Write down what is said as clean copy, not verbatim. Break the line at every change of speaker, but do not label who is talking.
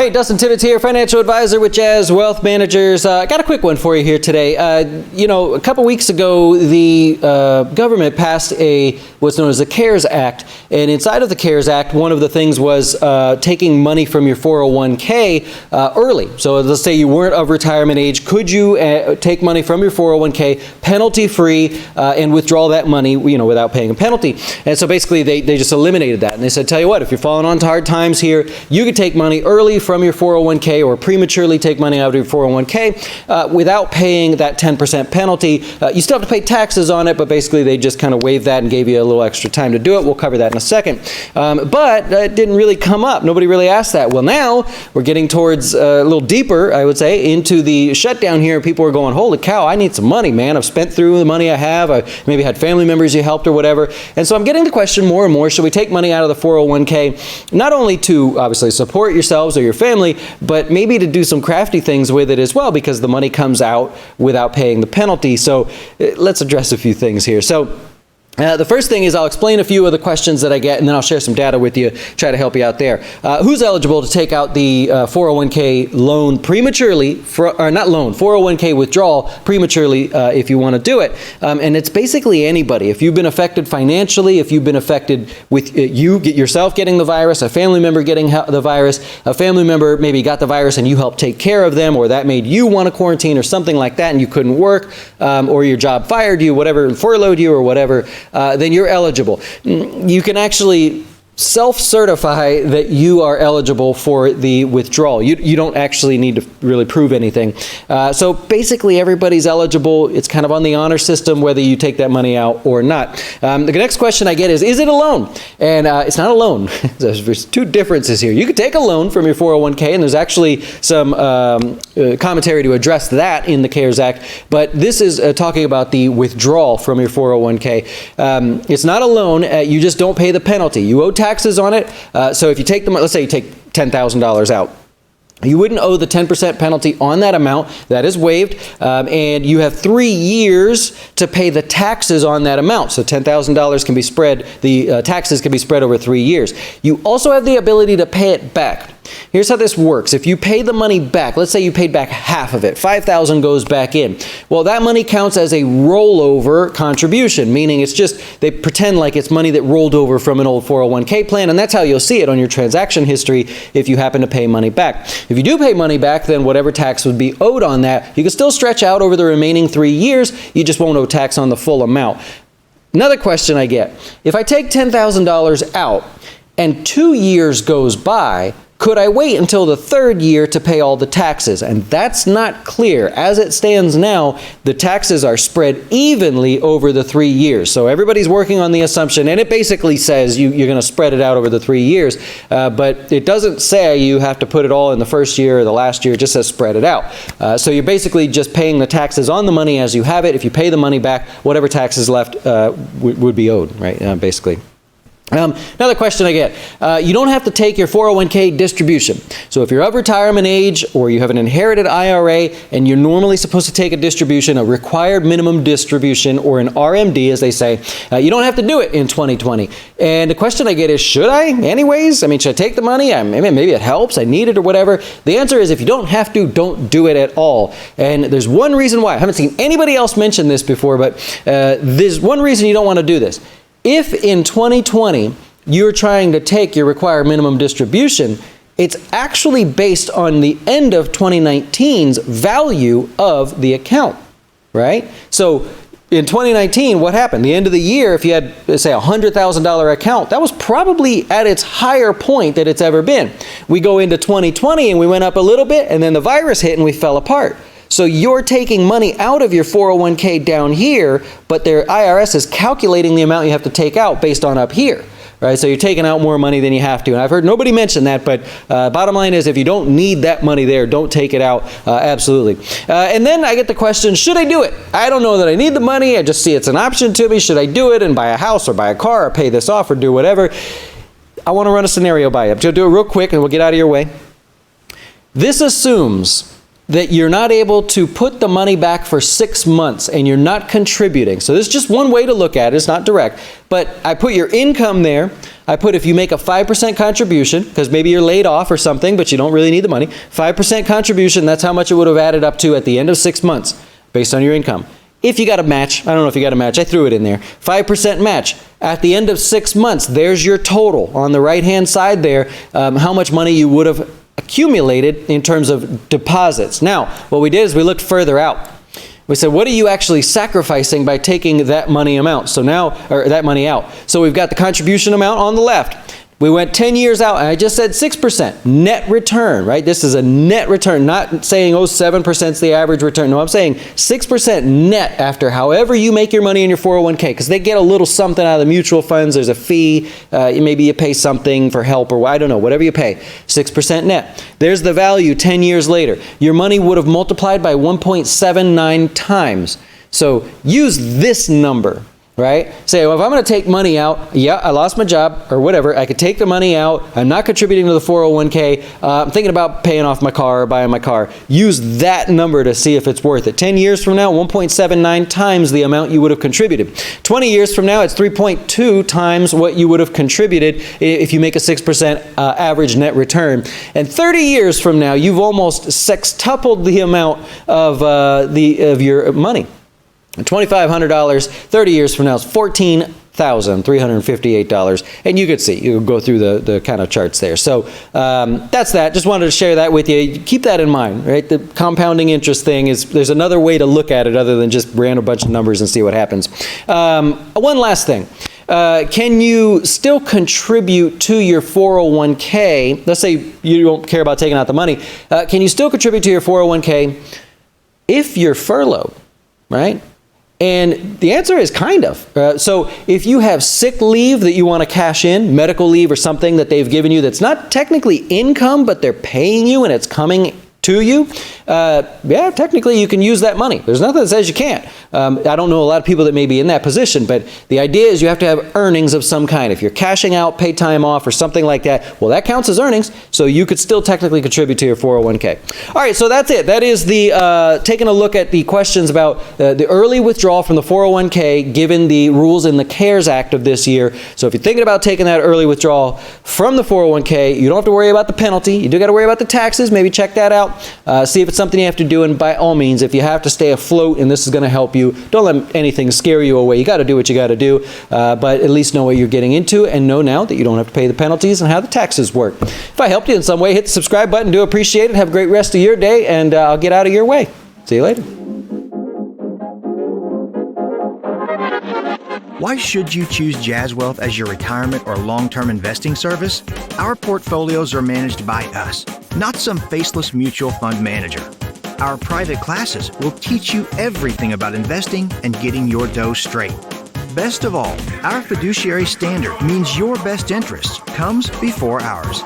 Hey, Dustin Tibbetts here, financial advisor with Jazz Wealth Managers. I got a quick one for you here today. A couple weeks ago, the government passed what's known as the CARES Act. And inside of the CARES Act, one of the things was taking money from your 401k early. So let's say you weren't of retirement age. Could you take money from your 401k penalty-free and withdraw that money, without paying a penalty? And so basically, they just eliminated that. And they said, tell you what, if you're falling onto hard times here, you could take money early from your 401k or prematurely take money out of your 401k without paying that 10% penalty. You still have to pay taxes on it, but basically they just kind of waived that and gave you a little extra time to do it. We'll cover that in a second. But it didn't really come up. Nobody really asked that. Well, now we're getting towards a little deeper, I would say, into the shutdown here. People are going, holy cow, I need some money, man. I've spent through the money I have. I maybe had family members you helped or whatever. And so I'm getting the question more and more, should we take money out of the 401k, not only to obviously support yourselves or your family, but maybe to do some crafty things with it as well, because the money comes out without paying the penalty. So let's address a few things here. So the first thing is I'll explain a few of the questions that I get, and then I'll share some data with you, try to help you out there. Who's eligible to take out the 401k loan prematurely, 401k withdrawal prematurely if you want to do it? And it's basically anybody. If you've been affected financially, if you've been affected with yourself getting the virus, a family member getting the virus, a family member maybe got the virus and you helped take care of them, or that made you want to quarantine or something like that and you couldn't work, or your job fired you, whatever, furloughed you or whatever, then you're eligible. You can actually self-certify that you are eligible for the withdrawal. You don't actually need to really prove anything. So basically everybody's eligible. It's kind of on the honor system whether you take that money out or not. The next question I get is it a loan? And it's not a loan. There's two differences here. You could take a loan from your 401k, and there's actually some commentary to address that in the CARES Act, but this is talking about the withdrawal from your 401k. It's not a loan. You just don't pay the penalty. You owe taxes on it. So if you take let's say you take $10,000 out. You wouldn't owe the 10% penalty on that amount. That is waived. And you have 3 years to pay the taxes on that amount. So $10,000 can be spread, the taxes can be spread over 3 years. You also have the ability to pay it back. Here's how this works. If you pay the money back, let's say you paid back half of it, $5,000 goes back in. Well, that money counts as a rollover contribution, meaning it's just, they pretend like it's money that rolled over from an old 401k plan, and that's how you'll see it on your transaction history if you happen to pay money back. If you do pay money back, then whatever tax would be owed on that, you can still stretch out over the remaining 3 years, you just won't owe tax on the full amount. Another question I get, if I take $10,000 out and 2 years goes by, could I wait until the third year to pay all the taxes? And that's not clear. As it stands now, the taxes are spread evenly over the 3 years. So everybody's working on the assumption, and it basically says you're going to spread it out over the 3 years, but it doesn't say you have to put it all in the first year or the last year. It just says spread it out. So you're basically just paying the taxes on the money as you have it. If you pay the money back, whatever taxes left would be owed, right, basically. Another question I get, you don't have to take your 401k distribution. So if you're of retirement age or you have an inherited IRA and you're normally supposed to take a distribution, a required minimum distribution, or an RMD as they say, you don't have to do it in 2020. And the question I get is, should I anyways? I mean, should I take the money? Maybe it helps, I need it or whatever. The answer is if you don't have to, don't do it at all. And there's one reason why. I haven't seen anybody else mention this before, but there's one reason you don't want to do this. If in 2020 you're trying to take your required minimum distribution, it's actually based on the end of 2019's value of the account, right? So in 2019, what happened? The end of the year, if you had, say, a $100,000 account, that was probably at its higher point that it's ever been. We go into 2020 and we went up a little bit, and then the virus hit and we fell apart. So you're taking money out of your 401k down here, but their IRS is calculating the amount you have to take out based on up here, right? So you're taking out more money than you have to. And I've heard nobody mention that, but bottom line is if you don't need that money there, don't take it out, absolutely. And then I get the question, should I do it? I don't know that I need the money. I just see it's an option to me. Should I do it and buy a house or buy a car or pay this off or do whatever? I want to run a scenario by you. I'll do it real quick and we'll get out of your way. This assumes that you're not able to put the money back for 6 months and you're not contributing. So this is just one way to look at it. It's not direct. But I put your income there. I put if you make a 5% contribution, because maybe you're laid off or something, but you don't really need the money. 5% contribution, that's how much it would have added up to at the end of 6 months based on your income. If you got a match, I don't know if you got a match, I threw it in there, 5% match. At the end of 6 months, there's your total. On the right-hand side there, how much money you would have accumulated in terms of deposits. Now, what we did is we looked further out. We said, what are you actually sacrificing by taking that money amount? So now, or that money out. So we've got the contribution amount on the left. We went 10 years out, and I just said 6% net return, right? This is a net return, not saying, oh, 7% is the average return. No, I'm saying 6% net after however you make your money in your 401k, because they get a little something out of the mutual funds. There's a fee. Maybe you pay something for help, or I don't know, whatever you pay, 6% net. There's the value 10 years later. Your money would have multiplied by 1.79 times. So use this number. Right? Say, well, if I'm going to take money out, yeah, I lost my job or whatever, I could take the money out, I'm not contributing to the 401k, I'm thinking about paying off my car or buying my car. Use that number to see if it's worth it. 10 years from now, 1.79 times the amount you would have contributed. 20 years from now, it's 3.2 times what you would have contributed if you make a 6% average net return. And 30 years from now, you've almost sextupled the amount of your money. $2,500, 30 years from now is $14,358. And you could see, you could go through the kind of charts there. So that's that. Just wanted to share that with you. Keep that in mind, right? The compounding interest thing is, there's another way to look at it other than just random bunch of numbers and see what happens. One last thing. Can you still contribute to your 401k? Let's say you don't care about taking out the money. Can you still contribute to your 401k if you're furloughed, right? And the answer is kind of. So if you have sick leave that you want to cash in, medical leave or something that they've given you that's not technically income, but they're paying you and it's coming to you, yeah, technically you can use that money. There's nothing that says you can't. I don't know a lot of people that may be in that position, but the idea is you have to have earnings of some kind. If you're cashing out, pay time off, or something like that, well, that counts as earnings, so you could still technically contribute to your 401k. All right, so that's it. That is the taking a look at the questions about the early withdrawal from the 401k given the rules in the CARES Act of this year. So if you're thinking about taking that early withdrawal from the 401k, you don't have to worry about the penalty. You do got to worry about the taxes. Maybe check that out. See if it's something you have to do, and by all means, if you have to stay afloat and this is going to help you, don't let anything scare you away. You got to do what you got to do, but at least know what you're getting into and know now that you don't have to pay the penalties and how the taxes work. If I helped you in some way, hit the subscribe button. Do appreciate it. Have a great rest of your day, and I'll get out of your way. See you later.
Why should you choose Jazz Wealth as your retirement or long-term investing service? Our portfolios are managed by us, not some faceless mutual fund manager. Our private classes will teach you everything about investing and getting your dough straight. Best of all, our fiduciary standard means your best interest comes before ours.